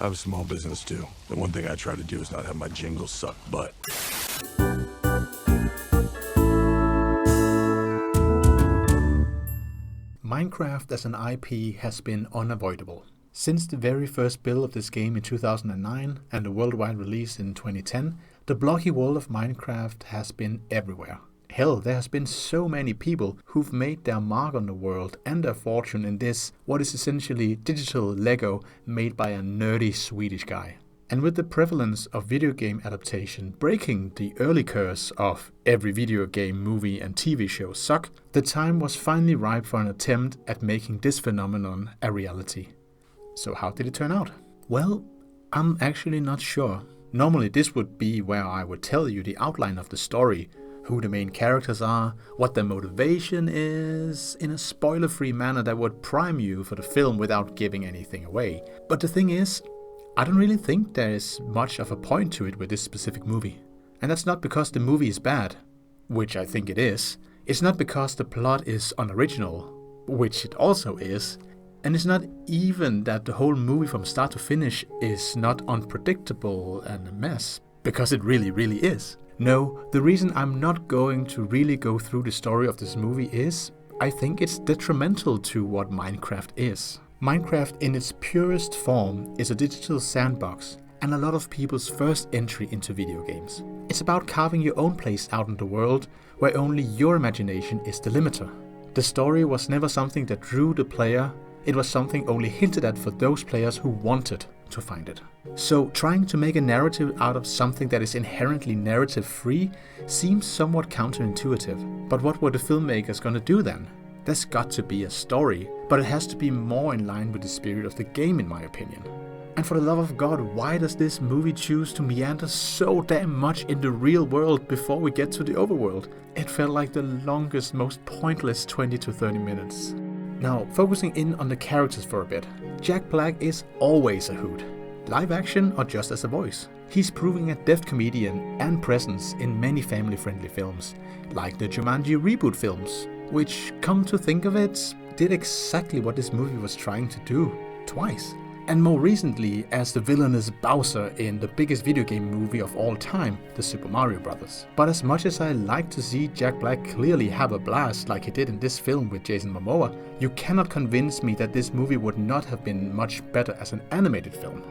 have a small business too. The one thing I try to do is not have my jingles suck butt. Minecraft as an IP has been unavoidable. Since the very first build of this game in 2009 and the worldwide release in 2010, the blocky world of Minecraft has been everywhere. Hell, there has been so many people who've made their mark on the world and their fortune in this, what is essentially digital Lego made by a nerdy Swedish guy. And with the prevalence of video game adaptation breaking the early curse of every video game, movie and TV show suck, the time was finally ripe for an attempt at making this phenomenon a reality. So how did it turn out? Well, I'm actually not sure. Normally this would be where I would tell you the outline of the story, who the main characters are, what their motivation is, in a spoiler-free manner that would prime you for the film without giving anything away. But the thing is, I don't really think there is much of a point to it with this specific movie. And that's not because the movie is bad, which I think it is. It's not because the plot is unoriginal, which it also is. And it's not even that the whole movie from start to finish is not unpredictable and a mess, because it really is. No, the reason I'm not going to really go through the story of this movie is, I think it's detrimental to what Minecraft is. Minecraft in its purest form is a digital sandbox and a lot of people's first entry into video games. It's about carving your own place out in the world where only your imagination is the limiter. The story was never something that drew the player, it was something only hinted at for those players who wanted to find it. So trying to make a narrative out of something that is inherently narrative free seems somewhat counterintuitive. But what were the filmmakers gonna do then? There's got to be a story, but it has to be more in line with the spirit of the game in my opinion. And for the love of God, why does this movie choose to meander so damn much in the real world before we get to the overworld? It felt like the longest, most pointless 20 to 30 minutes. Now, focusing in on the characters for a bit. Jack Black is always a hoot. Live action or just as a voice. He's proving a deft comedian and presence in many family-friendly films, like the Jumanji reboot films, which, come to think of it, did exactly what this movie was trying to do, twice. And more recently as the villainous Bowser in the biggest video game movie of all time, the Super Mario Bros. But as much as I like to see Jack Black clearly have a blast like he did in this film with Jason Momoa, you cannot convince me that this movie would not have been much better as an animated film.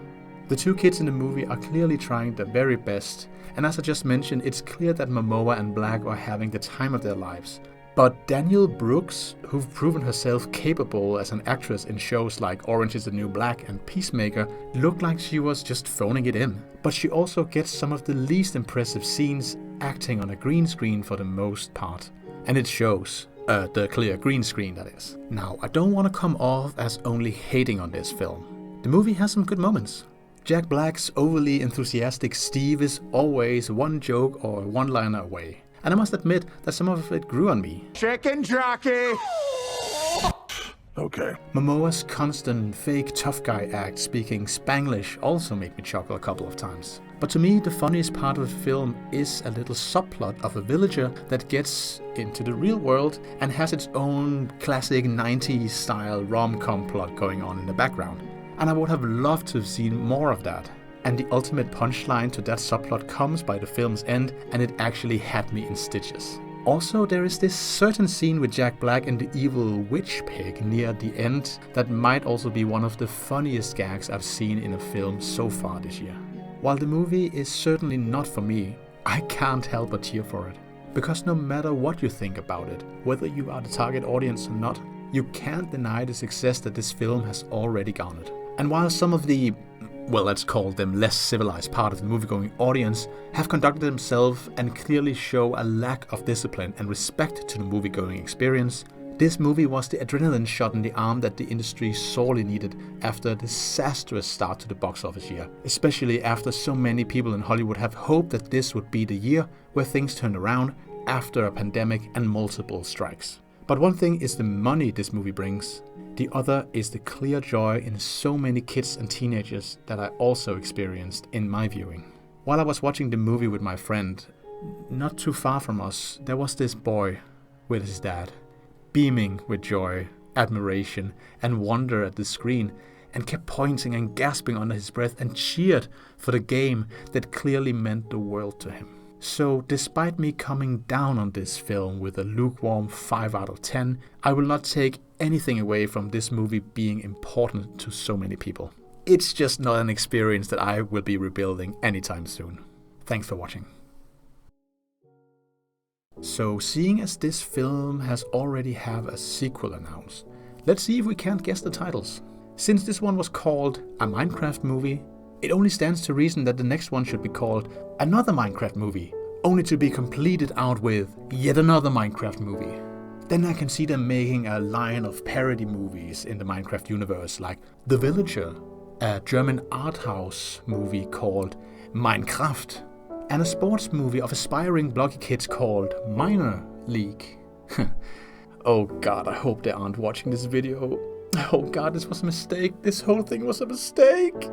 The two kids in the movie are clearly trying their very best, and as I just mentioned, it's clear that Momoa and Black are having the time of their lives. But Danielle Brooks, who've proven herself capable as an actress in shows like Orange is the New Black and Peacemaker, looked like she was just phoning it in. But she also gets some of the least impressive scenes acting on a green screen for the most part. And it shows. The clear green screen, that is. Now, I don't want to come off as only hating on this film. The movie has some good moments. Jack Black's overly enthusiastic Steve is always one joke or one-liner away. And I must admit that some of it grew on me. Chicken jockey! Okay. Momoa's constant fake tough guy act speaking Spanglish also made me chuckle a couple of times. But to me, the funniest part of the film is a little subplot of a villager that gets into the real world and has its own classic 90s style rom-com plot going on in the background. And I would have loved to have seen more of that. And the ultimate punchline to that subplot comes by the film's end, and it actually had me in stitches. Also, there is this certain scene with Jack Black and the evil witch pig near the end that might also be one of the funniest gags I've seen in a film so far this year. While the movie is certainly not for me, I can't help but cheer for it. Because no matter what you think about it, whether you are the target audience or not, you can't deny the success that this film has already garnered. And while some of the, well, let's call them less civilized part of the movie-going audience have conducted themselves and clearly show a lack of discipline and respect to the movie-going experience, this movie was the adrenaline shot in the arm that the industry sorely needed after a disastrous start to the box office year, especially after so many people in Hollywood have hoped that this would be the year where things turned around after a pandemic and multiple strikes. But one thing is the money this movie brings. The other is the clear joy in so many kids and teenagers that I also experienced in my viewing. While I was watching the movie with my friend, not too far from us, there was this boy with his dad, beaming with joy, admiration, and wonder at the screen. and kept pointing and gasping under his breath and cheered for the game that clearly meant the world to him. So despite me coming down on this film with a lukewarm 5 out of 10, I will not take anything away from this movie being important to so many people. It's just not an experience that I will be rebuilding anytime soon. Thanks for watching. So seeing as this film has already have a sequel announced, let's see if we can't guess the titles. Since this one was called a Minecraft movie, it only stands to reason that the next one should be called another Minecraft movie, only to be completed out with yet another Minecraft movie. Then I can see them making a line of parody movies in the Minecraft universe like The Villager, a German art house movie called Minecraft, and a sports movie of aspiring blocky kids called Minor League. Oh god, I hope they aren't watching this video. Oh god, this was a mistake. This whole thing was a mistake.